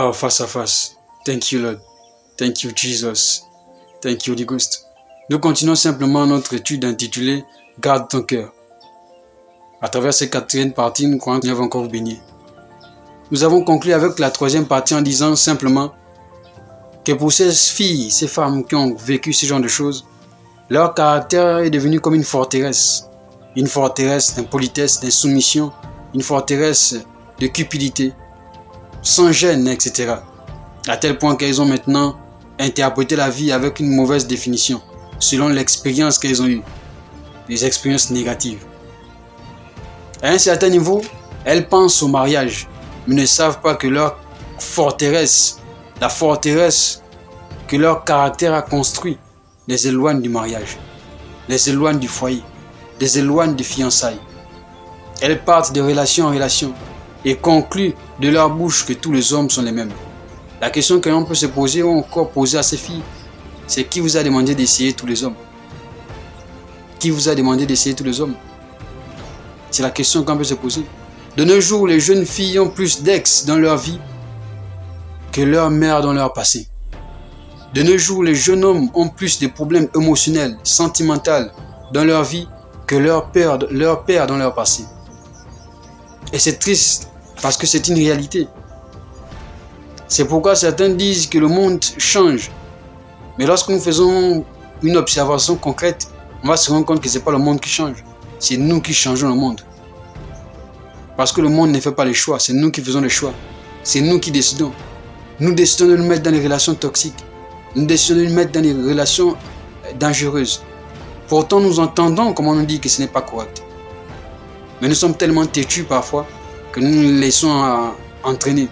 Oh, face à face. Thank you, Lord. Thank you, Jesus. Thank you, Holy Ghost. Nous continuons simplement notre étude intitulée « Garde ton cœur ». À travers cette quatrième partie, nous croyons que Dieu va encore vous bénir. Nous avons conclu avec la troisième partie en disant simplement que pour ces filles, ces femmes qui ont vécu ce genre de choses, leur caractère est devenu comme une forteresse d'impolitesse, d'insoumission, une forteresse de cupidité, sans gêne, etc. À tel point qu'elles ont maintenant interprété la vie avec une mauvaise définition, selon l'expérience qu'elles ont eue, des expériences négatives. À un certain niveau, elles pensent au mariage, mais ne savent pas que leur forteresse, la forteresse que leur caractère a construit, les éloigne du mariage, les éloigne du foyer, les éloigne des fiançailles. Elles partent de relation en relation et concluent de leur bouche que tous les hommes sont les mêmes. La question que l'on peut se poser ou encore poser à ces filles, c'est qui vous a demandé d'essayer tous les hommes? Qui vous a demandé d'essayer tous les hommes? C'est la question qu'on peut se poser. De nos jours, les jeunes filles ont plus d'ex dans leur vie que leur mère dans leur passé. De nos jours, les jeunes hommes ont plus de problèmes émotionnels, sentimentaux dans leur vie que leur père dans leur passé. Et c'est triste parce que c'est une réalité. C'est pourquoi certains disent que le monde change. Mais lorsque nous faisons une observation concrète, on va se rendre compte que ce n'est pas le monde qui change. C'est nous qui changeons le monde. Parce que le monde ne fait pas les choix, c'est nous qui faisons les choix. C'est nous qui décidons. Nous décidons de nous mettre dans les relations toxiques. Nous décidons de nous mettre dans des relations dangereuses. Pourtant, nous entendons comment on nous dit que ce n'est pas correct. Mais nous sommes tellement têtus parfois que nous nous laissons entraîner.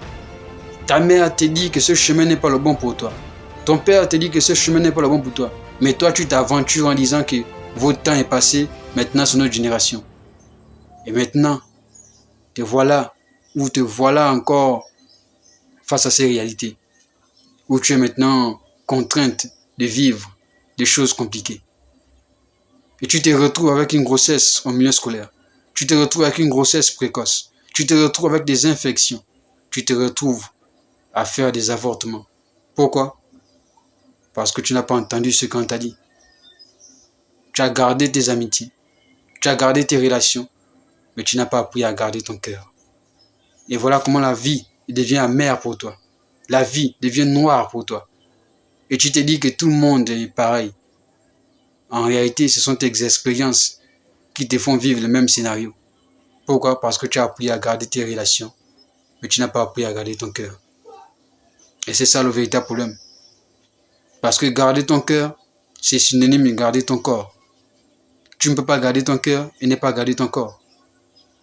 Ta mère te dit que ce chemin n'est pas le bon pour toi. Ton père te dit que ce chemin n'est pas le bon pour toi. Mais toi, tu t'aventures en disant que votre temps est passé, maintenant c'est notre génération. Et maintenant, te voilà encore face à ces réalités. Où tu es maintenant contrainte de vivre des choses compliquées. Et tu te retrouves avec une grossesse en milieu scolaire. Tu te retrouves avec une grossesse précoce. Tu te retrouves avec des infections. Tu te retrouves à faire des avortements. Pourquoi? Parce que tu n'as pas entendu ce qu'on t'a dit. Tu as gardé tes amitiés. Tu as gardé tes relations. Mais tu n'as pas appris à garder ton cœur. Et voilà comment la vie devient amère pour toi. La vie devient noire pour toi. Et tu te dis que tout le monde est pareil. En réalité, ce sont tes expériences qui te font vivre le même scénario. Pourquoi? Parce que tu as appris à garder tes relations, mais tu n'as pas appris à garder ton cœur. Et c'est ça le véritable problème. Parce que garder ton cœur, c'est synonyme de garder ton corps. Tu ne peux pas garder ton cœur et ne pas garder ton corps.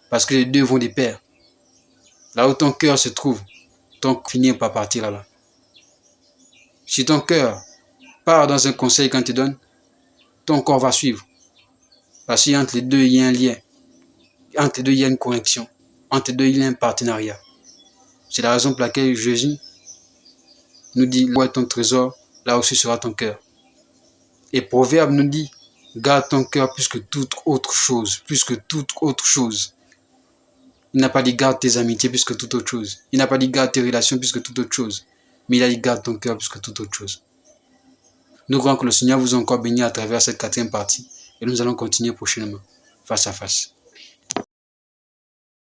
Parce que les deux vont de pair. Là où ton cœur se trouve, ton corps finit par partir là-bas. Si ton cœur part dans un conseil qu'on te donne, ton corps va suivre. Parce qu'entre les deux, il y a un lien. Entre les deux, il y a une connexion. Entre les deux, il y a un partenariat. C'est la raison pour laquelle Jésus nous dit, là où est ton trésor, là aussi sera ton cœur. Et Proverbe nous dit, garde ton cœur plus que toute autre chose. Plus que toute autre chose. Il n'a pas dit garde tes amitiés plus que toute autre chose. Il n'a pas dit garde tes relations plus que toute autre chose. Mais il a dit garde ton cœur plus que toute autre chose. Nous croyons que le Seigneur vous a encore béni à travers cette quatrième partie. Et nous allons continuer prochainement, face à face.